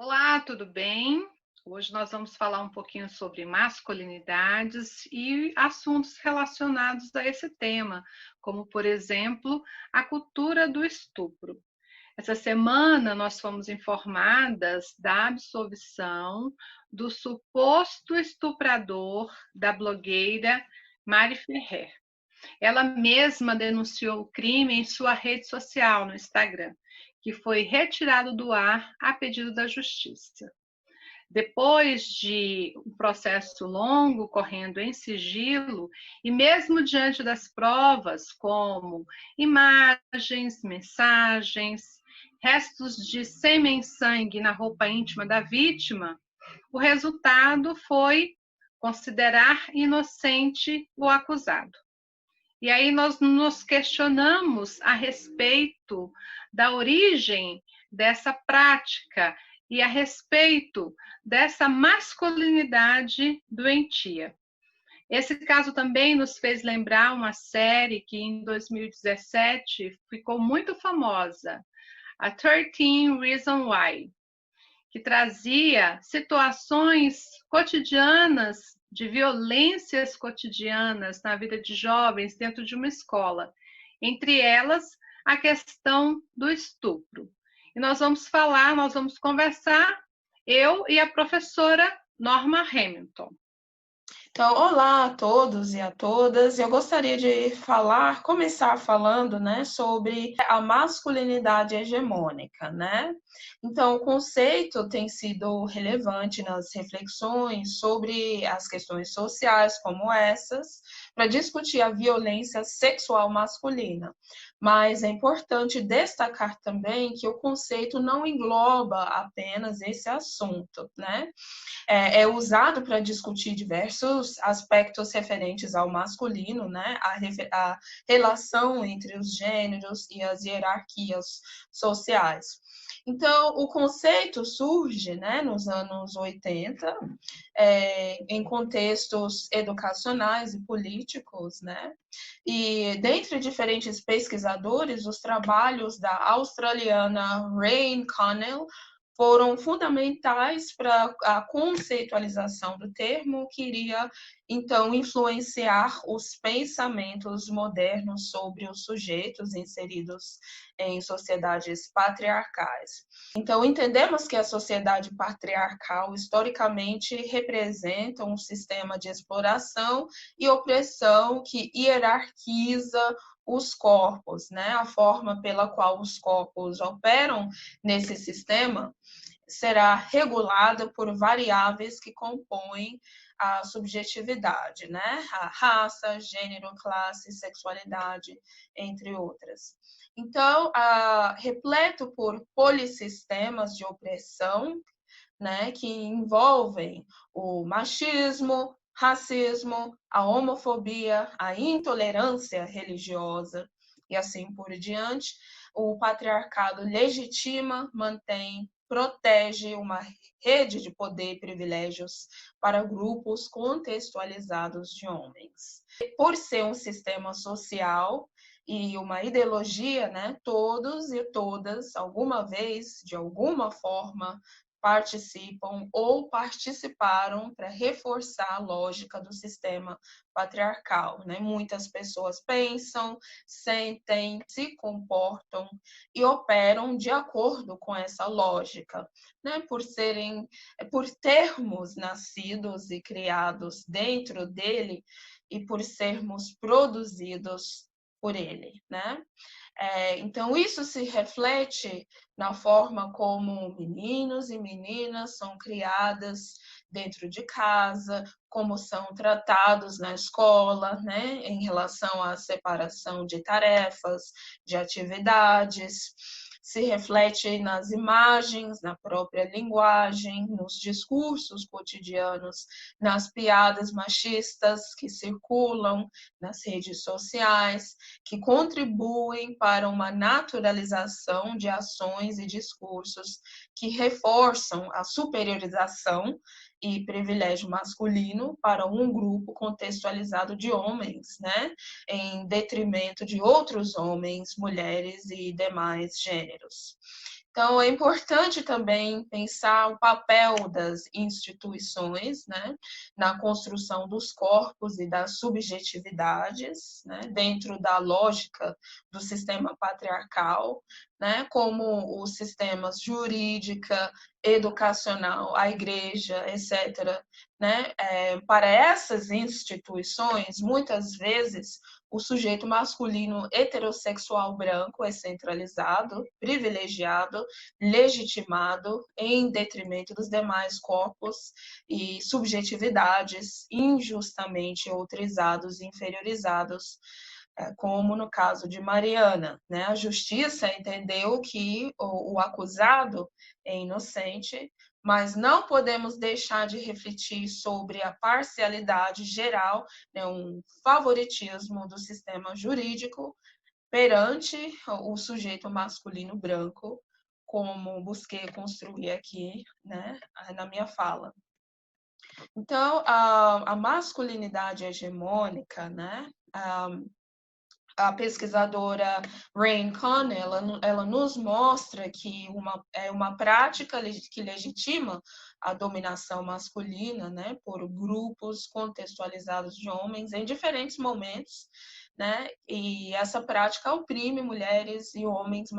Olá, tudo bem? Hoje nós vamos falar um pouquinho sobre masculinidades e assuntos relacionados a esse tema, como, por exemplo, a cultura do estupro. Essa semana nós fomos informadas da absolvição do suposto estuprador da blogueira Mari Ferrer. Ela mesma denunciou o crime em sua rede social, no Instagram, que foi retirado do ar a pedido da justiça. Depois de um processo longo correndo em sigilo, e mesmo diante das provas, como imagens, mensagens, restos de sêmen e sangue na roupa íntima da vítima, o resultado foi considerar inocente o acusado. E aí nós nos questionamos a respeito da origem dessa prática e a respeito dessa masculinidade doentia. Esse caso também nos fez lembrar uma série que em 2017 ficou muito famosa, a 13 Reasons Why, que trazia situações cotidianas, de violências cotidianas na vida de jovens dentro de uma escola. Entre elas, a questão do estupro. E nós vamos conversar, eu e a professora Norma Hamilton. Então, olá a todos e a todas. Eu gostaria de começar falando, né, sobre a masculinidade hegemônica, né? Então, o conceito tem sido relevante nas reflexões sobre as questões sociais como essas, para discutir a violência sexual masculina. Mas é importante destacar também que o conceito não engloba apenas esse assunto, né? É usado para discutir diversos aspectos referentes ao masculino, né? A relação entre os gêneros e as hierarquias sociais. Então, o conceito surge, né, nos anos 80, em contextos educacionais e políticos, né? E dentre diferentes pesquisadores, os trabalhos da australiana Rain Connell foram fundamentais para a conceitualização do termo, que iria, então, influenciar os pensamentos modernos sobre os sujeitos inseridos em sociedades patriarcais. Então, entendemos que a sociedade patriarcal, historicamente, representa um sistema de exploração e opressão que hierarquiza os corpos, né? A forma pela qual os corpos operam nesse sistema será regulada por variáveis que compõem a subjetividade, né? A raça, gênero, classe, sexualidade, entre outras. Então, repleto por polissistemas de opressão, né, que envolvem o machismo, racismo, a homofobia, a intolerância religiosa e assim por diante, o patriarcado legitima, mantém, protege uma rede de poder e privilégios para grupos contextualizados de homens. Por ser um sistema social e uma ideologia, né, todos e todas, alguma vez, de alguma forma, participam ou participaram para reforçar a lógica do sistema patriarcal, né? Muitas pessoas pensam, sentem, se comportam e operam de acordo com essa lógica, né? Por termos nascidos e criados dentro dele e por sermos produzidos por ele, né? Então, isso se reflete na forma como meninos e meninas são criadas dentro de casa, como são tratados na escola, né, em relação à separação de tarefas, de atividades. Se reflete nas imagens, na própria linguagem, nos discursos cotidianos, nas piadas machistas que circulam nas redes sociais, que contribuem para uma naturalização de ações e discursos que reforçam a superiorização e privilégio masculino para um grupo contextualizado de homens, né, em detrimento de outros homens, mulheres e demais gêneros. Então, é importante também pensar o papel das instituições, né, na construção dos corpos e das subjetividades, né, dentro da lógica do sistema patriarcal, né, como os sistemas jurídica, educacional, a igreja, etc. Né? Para essas instituições, muitas vezes, o sujeito masculino heterossexual branco é centralizado, privilegiado, legitimado em detrimento dos demais corpos e subjetividades injustamente outrizados e inferiorizados, como no caso de Mariana. Né? A justiça entendeu que o acusado é inocente, mas não podemos deixar de refletir sobre a parcialidade geral, né, um favoritismo do sistema jurídico perante o sujeito masculino branco, como busquei construir aqui, né, na minha fala. Então, a masculinidade hegemônica, né, a pesquisadora Rain Conner, ela nos mostra que é uma prática que legitima a dominação masculina, né, por grupos contextualizados de homens em diferentes momentos, né, e essa prática oprime mulheres e homens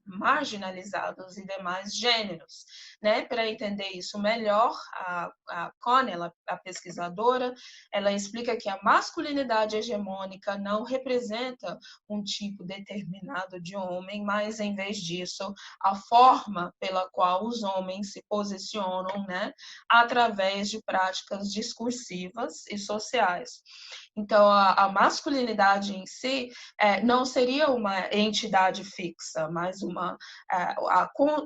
marginalizados e demais gêneros. Né? Para entender isso melhor, a Conner, a pesquisadora, ela explica que a masculinidade hegemônica não representa um tipo determinado de homem, mas, em vez disso, a forma pela qual os homens se posicionam, né, através de práticas discursivas e sociais. Então, a masculinidade em si não seria uma entidade fixa, mas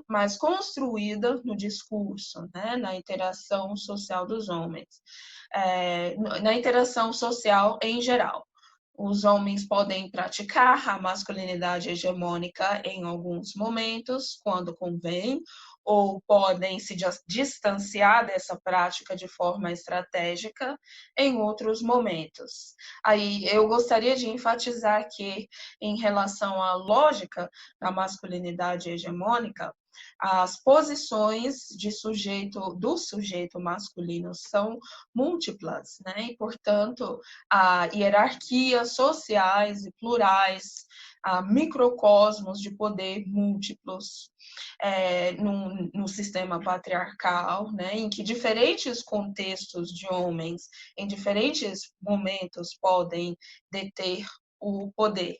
mais construída no discurso, né, na interação social dos homens, na interação social em geral. Os homens podem praticar a masculinidade hegemônica em alguns momentos, quando convém, ou podem se distanciar dessa prática de forma estratégica em outros momentos. Aí eu gostaria de enfatizar que, em relação à lógica da masculinidade hegemônica, as posições do sujeito masculino são múltiplas, né? E, portanto, há hierarquias sociais e plurais, há microcosmos de poder múltiplos no sistema patriarcal, né? Em que diferentes contextos de homens, em diferentes momentos, podem deter o poder.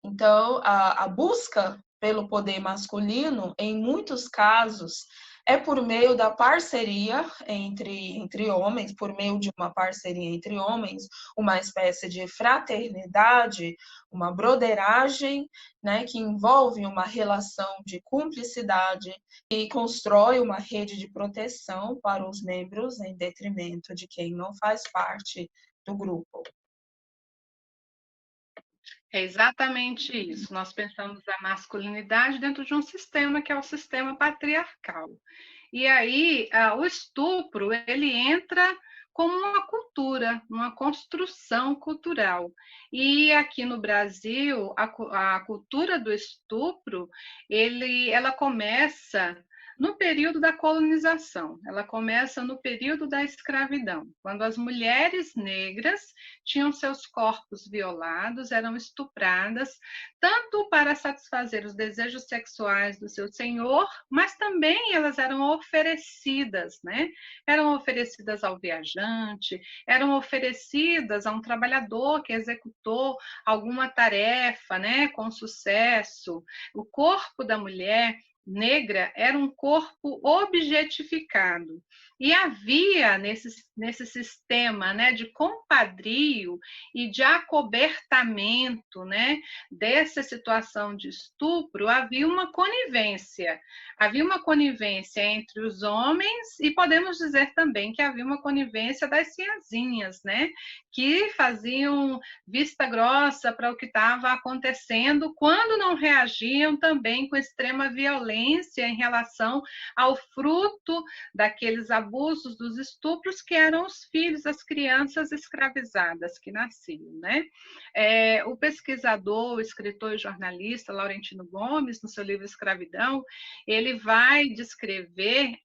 Então, a busca pelo poder masculino, em muitos casos, é por meio da parceria entre homens, por meio de uma parceria entre homens, uma espécie de fraternidade, uma broderagem, né, que envolve uma relação de cumplicidade e constrói uma rede de proteção para os membros em detrimento de quem não faz parte do grupo. É exatamente isso. Nós pensamos a masculinidade dentro de um sistema que é o sistema patriarcal. E aí, o estupro, ele entra como uma cultura, uma construção cultural. E aqui no Brasil, a cultura do estupro, ela começa no período da colonização, ela começa no período da escravidão, quando as mulheres negras tinham seus corpos violados, eram estupradas, tanto para satisfazer os desejos sexuais do seu senhor, mas também elas eram oferecidas, né? Eram oferecidas ao viajante, eram oferecidas a um trabalhador que executou alguma tarefa, né, com sucesso. O corpo da mulher negra era um corpo objetificado. E havia nesse sistema, né, de compadrio e de acobertamento, né, dessa situação de estupro, havia uma conivência. Havia uma conivência entre os homens e podemos dizer também que havia uma conivência das senhazinhas, né, que faziam vista grossa para o que estava acontecendo, quando não reagiam também com extrema violência violência em relação ao fruto daqueles abusos, dos estupros, que eram os filhos, as crianças escravizadas que nasciam, né? O pesquisador, o escritor e jornalista Laurentino Gomes, no seu livro Escravidão, ele vai descrever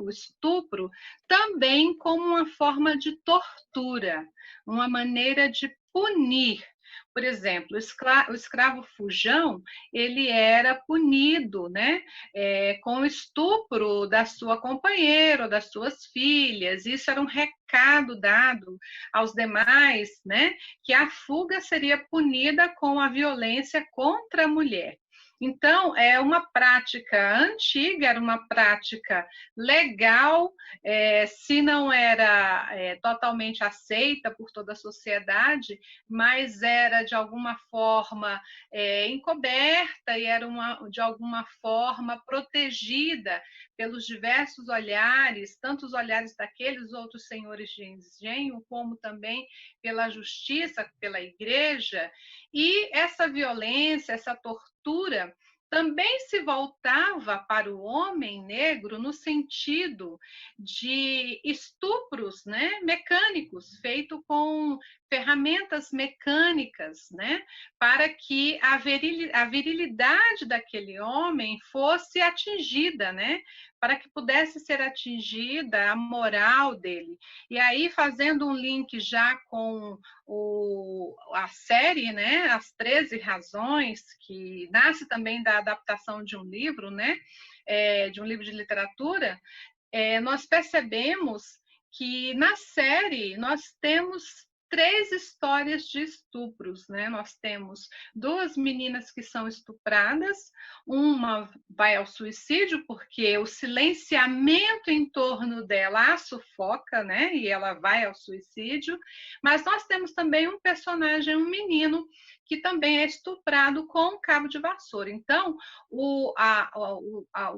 o estupro também como uma forma de tortura, uma maneira de punir. Por exemplo, o escravo fujão, ele era punido, né, com o estupro da sua companheira ou das suas filhas. Isso era um recado dado aos demais, né, que a fuga seria punida com a violência contra a mulher. Então, é uma prática antiga, era uma prática legal, se não era totalmente aceita por toda a sociedade, mas era de alguma forma encoberta e era de alguma forma protegida pelos diversos olhares, tanto os olhares daqueles outros senhores de engenho, como também pela justiça, pela igreja. E essa violência, essa tortura, também se voltava para o homem negro no sentido de estupros, né, mecânicos, feito com ferramentas mecânicas, né, para que a virilidade daquele homem fosse atingida, né, para que pudesse ser atingida a moral dele. E aí, fazendo um link já com a série, né, As 13 Razões, que nasce também da adaptação de um livro, né, de um livro de literatura, nós percebemos que na série nós temos 3 histórias de estupros, né? Nós temos 2 meninas que são estupradas, uma vai ao suicídio porque o silenciamento em torno dela a sufoca, né? E ela vai ao suicídio. Mas nós temos também um personagem, um menino, que também é estuprado com um cabo de vassoura. Então, o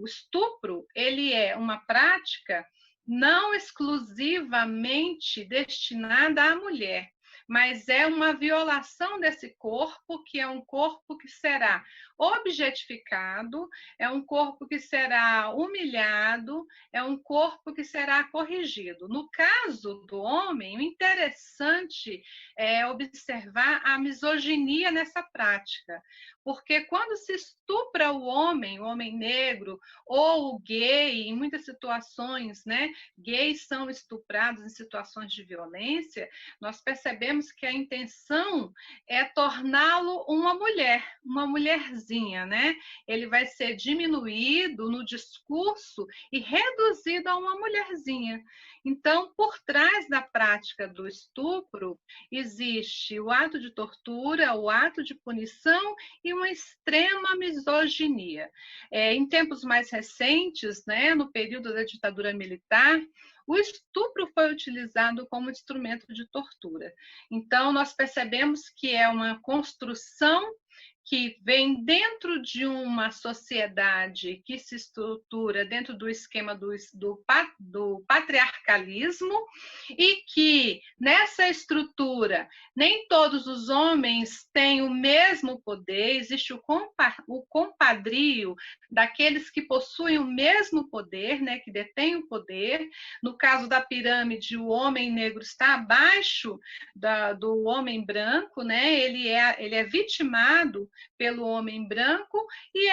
estupro, ele é uma prática não exclusivamente destinada à mulher, mas é uma violação desse corpo, que é um corpo que será objetificado, é um corpo que será humilhado, é um corpo que será corrigido. No caso do homem, o interessante é observar a misoginia nessa prática, porque quando se estupra o homem negro ou o gay, em muitas situações, né, gays são estuprados em situações de violência, nós percebemos que a intenção é torná-lo uma mulherzinha, né? Ele vai ser diminuído no discurso e reduzido a uma mulherzinha. Então, por trás da prática do estupro, existe o ato de tortura, o ato de punição e uma extrema misoginia. Em tempos mais recentes, né, no período da ditadura militar, o estupro foi utilizado como instrumento de tortura. Então, nós percebemos que é uma construção que vem dentro de uma sociedade que se estrutura dentro do esquema do patriarcalismo e que, nessa estrutura, nem todos os homens têm o mesmo poder, existe o compadrio daqueles que possuem o mesmo poder, né, que detêm o poder. No caso da pirâmide, o homem negro está abaixo do homem branco, né? Ele é vitimado pelo homem branco e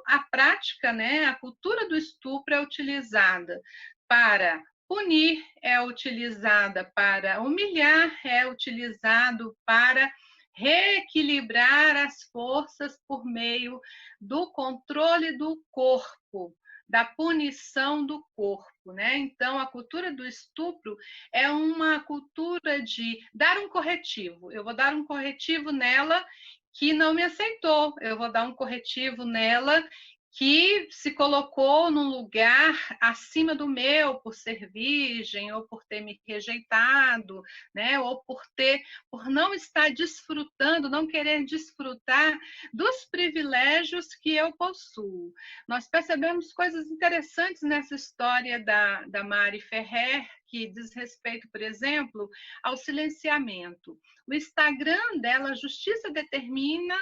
a prática, né, a cultura do estupro é utilizada para punir, é utilizada para humilhar, é utilizado para reequilibrar as forças por meio do controle do corpo, da punição do corpo, né? Então, a cultura do estupro é uma cultura de dar um corretivo. Eu vou dar um corretivo nela que não me aceitou. Eu vou dar um corretivo nela que se colocou num lugar acima do meu por ser virgem ou por ter me rejeitado, né? Ou por não estar desfrutando, não querer desfrutar dos privilégios que eu possuo. Nós percebemos coisas interessantes nessa história da Mari Ferrer, que diz respeito, por exemplo, ao silenciamento. O Instagram dela, a Justiça determina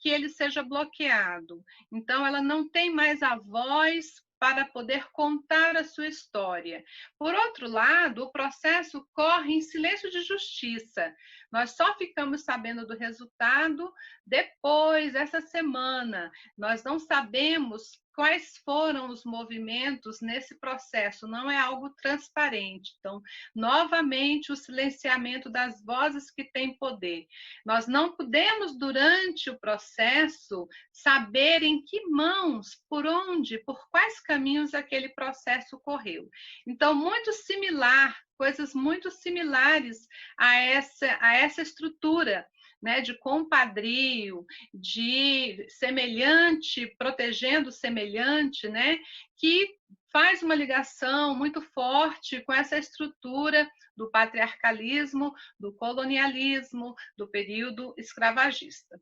que ele seja bloqueado. Então, ela não tem mais a voz para poder contar a sua história. Por outro lado, o processo corre em silêncio de justiça. Nós só ficamos sabendo do resultado depois, essa semana. Nós não sabemos quais foram os movimentos nesse processo, não é algo transparente. Então, novamente, o silenciamento das vozes que têm poder. Nós não podemos, durante o processo, saber em que mãos, por onde, por quais caminhos aquele processo correu. Então, muito similar, coisas muito similares a essa estrutura, né, de compadrio, de semelhante, protegendo o semelhante, né, que faz uma ligação muito forte com essa estrutura do patriarcalismo, do colonialismo, do período escravagista.